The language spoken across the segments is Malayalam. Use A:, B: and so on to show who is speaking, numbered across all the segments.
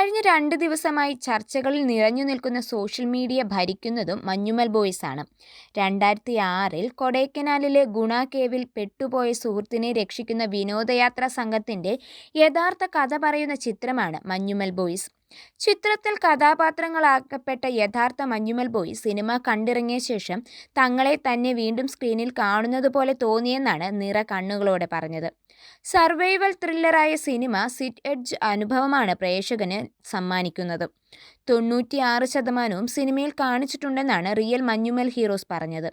A: കഴിഞ്ഞ 2 ദിവസമായി ചർച്ചകളിൽ നിറഞ്ഞു നിൽക്കുന്ന സോഷ്യൽ മീഡിയ ഭരിക്കുന്നതും മഞ്ഞുമൽ ബോയ്സാണ്. 2006-ൽ കൊടൈക്കനാലിലെ ഗുണ കേവിൽ പെട്ടുപോയ സുഹൃത്തിനെ രക്ഷിക്കുന്ന വിനോദയാത്രാ സംഘത്തിന്റെ യഥാർത്ഥ കഥ പറയുന്ന ചിത്രമാണ് മഞ്ഞുമൽ ബോയ്സ്. ചിത്രത്തിൽ കഥാപാത്രങ്ങളാക്കപ്പെട്ട യഥാർത്ഥ മഞ്ഞുമൽ ബോയ്സ് സിനിമ കണ്ടിറങ്ങിയ ശേഷം തങ്ങളെ തന്നെ വീണ്ടും സ്ക്രീനിൽ കാണുന്നതുപോലെ തോന്നിയെന്നാണ് നിറ കണ്ണുകളോടെ പറഞ്ഞത്. സർവൈവൽ ത്രില്ലറായ സിനിമ സിറ്റ് എഡ്ജ് അനുഭവമാണ് പ്രേക്ഷകന് സമ്മാനിക്കുന്നത്. 96% സിനിമയിൽ കാണിച്ചിട്ടുണ്ടെന്നാണ് റിയൽ മഞ്ഞുമൽ ഹീറോസ് പറഞ്ഞത്.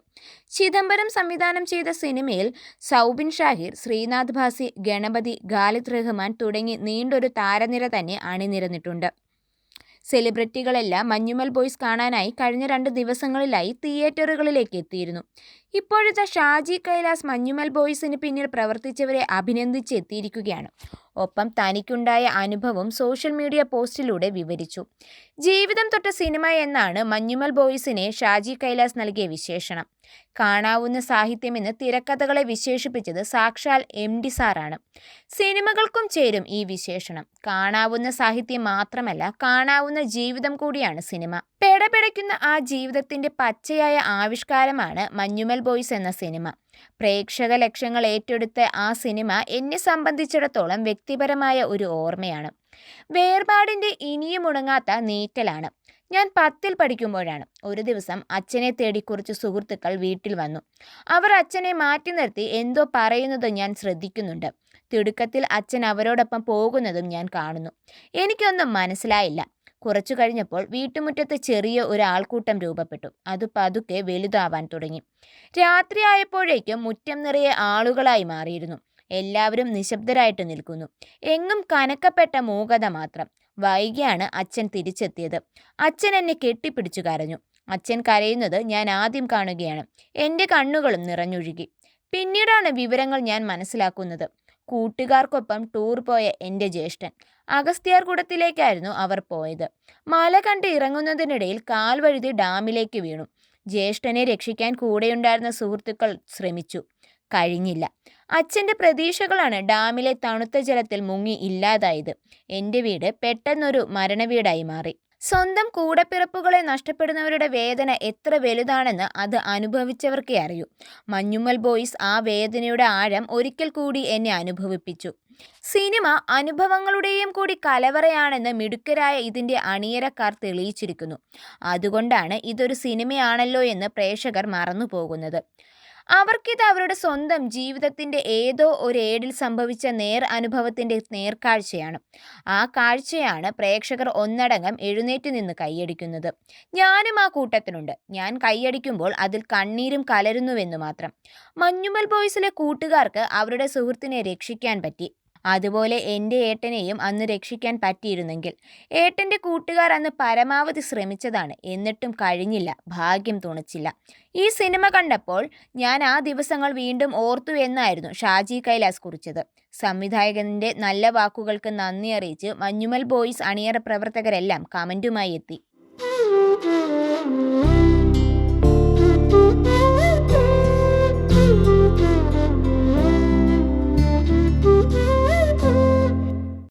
A: ചിദംബരം സംവിധാനം ചെയ്ത സിനിമയിൽ സൗബിൻ ഷാഹിർ, ശ്രീനാഥ് ഭാസി, ഗണപതി, ഖാലിദ് റഹ്മാൻ തുടങ്ങി നീണ്ടൊരു താരനിര തന്നെ അണിനിരന്നിട്ടുണ്ട്. സെലിബ്രിറ്റികളെല്ലാം മഞ്ഞുമൽ ബോയ്സ് കാണാനായി കഴിഞ്ഞ 2 ദിവസങ്ങളിലായി തിയേറ്ററുകളിലേക്ക് എത്തിയിരുന്നു. ഇപ്പോഴത്തെ ഷാജി കൈലാസ് മഞ്ഞുമൽ ബോയ്സിന് പിന്നിൽ പ്രവർത്തിച്ചവരെ അഭിനന്ദിച്ച് എത്തിയിരിക്കുകയാണ്. ഒപ്പം തനിക്കുണ്ടായ അനുഭവം സോഷ്യൽ മീഡിയ പോസ്റ്റിലൂടെ വിവരിച്ചു. ജീവിതം തൊട്ട സിനിമ എന്നാണ് മഞ്ഞുമൽ ബോയ്സിനെ ഷാജി കൈലാസ് നൽകിയ വിശേഷണം. കാണാവുന്ന സാഹിത്യമെന്ന് തിരക്കഥകളെ വിശേഷിപ്പിച്ചത് സാക്ഷാൽ MD സാറാണ്. സിനിമകൾക്കും ചേരും ഈ വിശേഷണം. കാണാവുന്ന സാഹിത്യം മാത്രമല്ല, കാണാവുന്ന ജീവിതം കൂടിയാണ് സിനിമ. പെടപെടയ്ക്കുന്ന ആ ജീവിതത്തിന്റെ പച്ചയായ ആവിഷ്കാരമാണ് മഞ്ഞുമൽ ബോയ്സ് എന്ന സിനിമ. പ്രേക്ഷക ലക്ഷങ്ങൾ ഏറ്റെടുത്ത ആ സിനിമ എന്നെ സംബന്ധിച്ചിടത്തോളം വ്യക്തിപരമായ ഒരു ഓർമ്മയാണ്. വേർപാടിന്റെ ഇനിയും ഉണങ്ങാത്ത നീറ്റലാണ്. ഞാൻ 10ൽ പഠിക്കുമ്പോഴാണ് ഒരു ദിവസം അച്ഛനെ തേടി കുറച്ച് സുഹൃത്തുക്കൾ വീട്ടിൽ വന്നു. അവർ അച്ഛനെ മാറ്റി നിർത്തി എന്തോ പറയുന്നത് ഞാൻ ശ്രദ്ധിക്കുന്നുണ്ട്. തിടുക്കത്തിൽ അച്ഛൻ അവരോടൊപ്പം പോകുന്നതും ഞാൻ കാണുന്നു. എനിക്കൊന്നും മനസ്സിലായില്ല. കുറച്ചു കഴിഞ്ഞപ്പോൾ വീട്ടുമുറ്റത്ത് ചെറിയ ഒരു ആൾക്കൂട്ടം രൂപപ്പെട്ടു. അത് പതുക്കെ വലുതാവാൻ തുടങ്ങി. രാത്രിയായപ്പോഴേക്കും മുറ്റം നിറയെ ആളുകളായി മാറിയിരുന്നു. എല്ലാവരും നിശബ്ദരായിട്ട് നിൽക്കുന്നു. എങ്ങും കനക്കപ്പെട്ട മൂകത മാത്രം. വൈകിയാണ് അച്ഛൻ തിരിച്ചെത്തിയത്. അച്ഛൻ എന്നെ കെട്ടിപ്പിടിച്ചു കരഞ്ഞു. അച്ഛൻ കരയുന്നത് ഞാൻ ആദ്യം കാണുകയാണ്. എൻ്റെ കണ്ണുകളും നിറഞ്ഞൊഴുകി. പിന്നീടാണ് വിവരങ്ങൾ ഞാൻ മനസ്സിലാക്കുന്നത്. കൂട്ടുകാർക്കൊപ്പം ടൂർ പോയ എൻ്റെ ജ്യേഷ്ഠൻ. അഗസ്ത്യാർകൂടത്തിലേക്കായിരുന്നു അവർ പോയത്. മല കണ്ട് ഇറങ്ങുന്നതിനിടയിൽ കാൽ വഴുതി ഡാമിലേക്ക് വീണു. ജ്യേഷ്ഠനെ രക്ഷിക്കാൻ കൂടെയുണ്ടായിരുന്ന സുഹൃത്തുക്കൾ ശ്രമിച്ചു. കഴിഞ്ഞില്ല. അച്ഛൻ്റെ പ്രതീക്ഷകളാണ് ഡാമിലെ തണുത്ത ജലത്തിൽ മുങ്ങി ഇല്ലാതായത്. എൻ്റെ വീട് പെട്ടെന്നൊരു മരണവീടായി മാറി. സ്വന്തം കൂടപ്പിറപ്പുകളെ നഷ്ടപ്പെടുന്നവരുടെ വേദന എത്ര വലുതാണെന്ന് അത് അനുഭവിച്ചവർക്കേ അറിയൂ. മഞ്ഞുമൽ ബോയ്സ് ആ വേദനയുടെ ആഴം ഒരിക്കൽ കൂടി എന്നെ അനുഭവിപ്പിച്ചു. സിനിമ അനുഭവങ്ങളുടെയും കൂടി കലവറയാണെന്ന് മിടുക്കരായ ഇതിൻ്റെ അണിയറക്കാർ തെളിയിച്ചിരിക്കുന്നു. അതുകൊണ്ടാണ് ഇതൊരു സിനിമയാണല്ലോ എന്ന് പ്രേക്ഷകർ മറന്നു പോകുന്നത്. അവർക്കിത് അവരുടെ സ്വന്തം ജീവിതത്തിൻ്റെ ഏതോ ഒരു ഏടിൽ സംഭവിച്ച അനുഭവത്തിൻ്റെ നേർക്കാഴ്ചയാണ്. ആ കാഴ്ചയാണ് പ്രേക്ഷകർ ഒന്നടങ്കം എഴുന്നേറ്റ് നിന്ന് കൈയടിക്കുന്നത്. ഞാനും ആ കൂട്ടത്തിനുണ്ട്. ഞാൻ കൈയടിക്കുമ്പോൾ അതിൽ കണ്ണീരും കലരുന്നുവെന്നു മാത്രം. മഞ്ഞുമൽ ബോയ്സിലെ കൂട്ടുകാർക്ക് അവരുടെ സുഹൃത്തിനെ രക്ഷിക്കാൻ പറ്റി. അതുപോലെ എൻ്റെ ഏട്ടനെയും അന്ന് രക്ഷിക്കാൻ പറ്റിയിരുന്നെങ്കിൽ. ഏട്ടൻ്റെ കൂട്ടുകാർ അന്ന് പരമാവധി ശ്രമിച്ചതാണ്. എന്നിട്ടും കഴിഞ്ഞില്ല. ഭാഗ്യം തുണച്ചില്ല. ഈ സിനിമ കണ്ടപ്പോൾ ഞാൻ ആ ദിവസങ്ങൾ വീണ്ടും ഓർത്തു എന്നായിരുന്നു ഷാജി കൈലാസ് കുറിച്ചത്. സംവിധായകൻ്റെ നല്ല വാക്കുകൾക്ക് നന്ദി അറിയിച്ച് മഞ്ഞുമൽ ബോയ്സ് അണിയറ പ്രവർത്തകരെല്ലാം കമൻറ്റുമായി എത്തി.